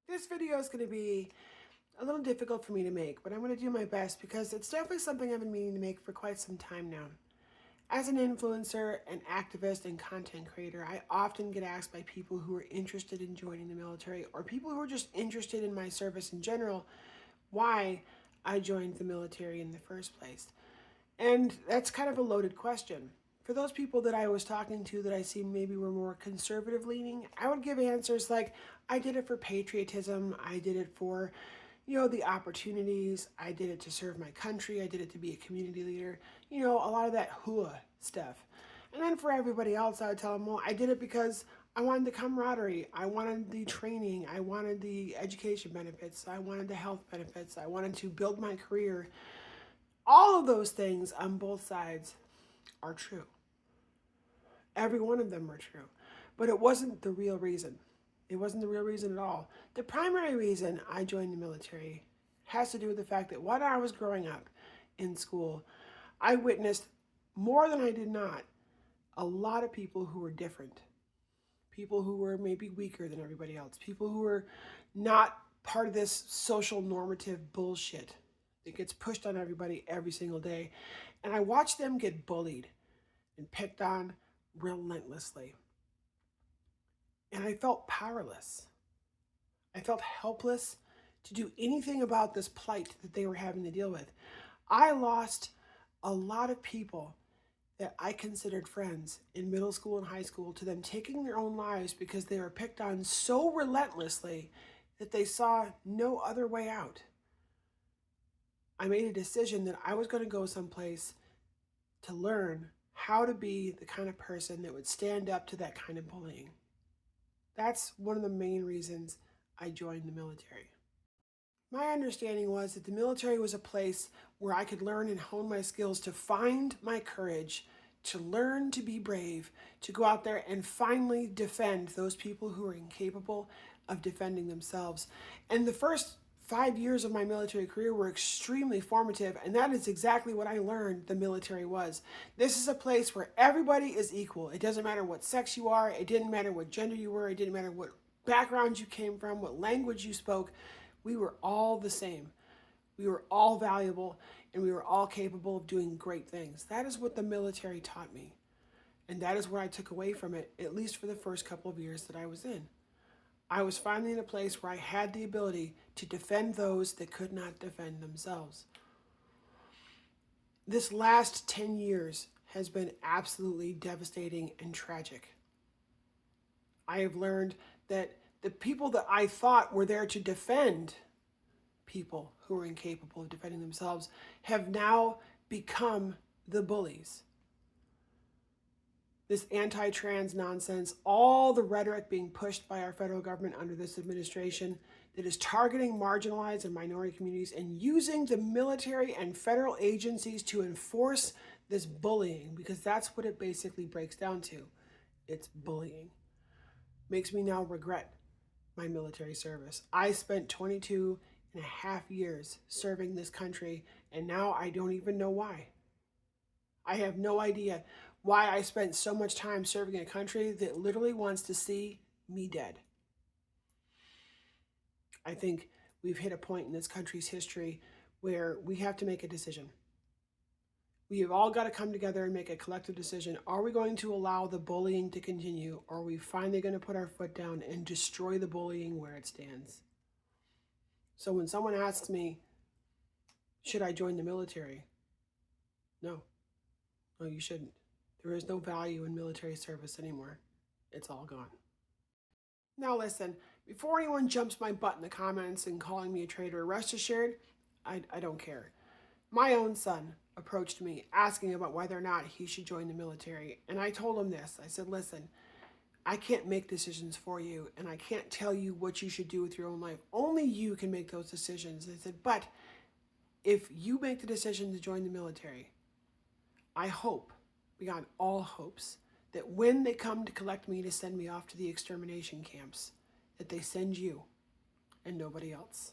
This video is going to be a little difficult for me to make, but I'm going to do my best because it's definitely something I've been meaning to make for quite some time now. As an influencer, an activist, and content creator, I often get asked by people who are interested in joining the military or people who are just interested in my service in general why I joined the military in the first place. And that's kind of a loaded question. For those people that I was talking to that I see maybe were more conservative leaning, I would give answers like, I did it for patriotism, I did it for, the opportunities, I did it to serve my country, I did it to be a community leader, a lot of that hua stuff. And then for everybody else, I would tell them, well, I did it because I wanted the camaraderie, I wanted the training, I wanted the education benefits, I wanted the health benefits, I wanted to build my career. All of those things on both sides are true. Every one of them were true. But it wasn't the real reason. It wasn't the real reason at all. The primary reason I joined the military has to do with the fact that when I was growing up in school, I witnessed more than I did not a lot of people who were different. People who were maybe weaker than everybody else. People who were not part of this social normative bullshit that gets pushed on everybody every single day. And I watched them get bullied and picked on relentlessly. And I felt powerless. I felt helpless to do anything about this plight that they were having to deal with. I lost a lot of people that I considered friends in middle school and high school to them taking their own lives because they were picked on so relentlessly that they saw no other way out. I made a decision that I was going to go someplace to learn how to be the kind of person that would stand up to that kind of bullying. That's one of the main reasons I joined the military. My understanding was that the military was a place where I could learn and hone my skills to find my courage, to learn to be brave, to go out there and finally defend those people who are incapable of defending themselves. And the first 5 years of my military career were extremely formative, and that is exactly what I learned the military was. This is a place where everybody is equal. It doesn't matter what sex you are, it didn't matter what gender you were, it didn't matter what background you came from, what language you spoke. We were all the same. We were all valuable, and we were all capable of doing great things. That is what the military taught me, and that is what I took away from it, at least for the first couple of years that I was in. I was finally in a place where I had the ability to defend those that could not defend themselves. This last 10 years has been absolutely devastating and tragic. I have learned that the people that I thought were there to defend people who are incapable of defending themselves have now become the bullies. This anti-trans nonsense, all the rhetoric being pushed by our federal government under this administration that is targeting marginalized and minority communities and using the military and federal agencies to enforce this bullying, because that's what it basically breaks down to. It's bullying. Makes me now regret my military service. I spent 22 and a half years serving this country, and now I don't even know why. I have no idea why I spent so much time serving a country that literally wants to see me dead. I think we've hit a point in this country's history where we have to make a decision. We have all got to come together and make a collective decision. Are we going to allow the bullying to continue, or are we finally going to put our foot down and destroy the bullying where it stands? So when someone asks me, should I join the military? No, you shouldn't. There is no value in military service anymore. It's all gone. Now listen, before anyone jumps my butt in the comments and calling me a traitor, rest assured, I don't care. My own son approached me asking about whether or not he should join the military, and I told him this. I said, listen, I can't make decisions for you, and I can't tell you what you should do with your own life. Only you can make those decisions. I said, but if you make the decision to join the military, I hope, beyond all hopes, that when they come to collect me to send me off to the extermination camps, that they send you and nobody else.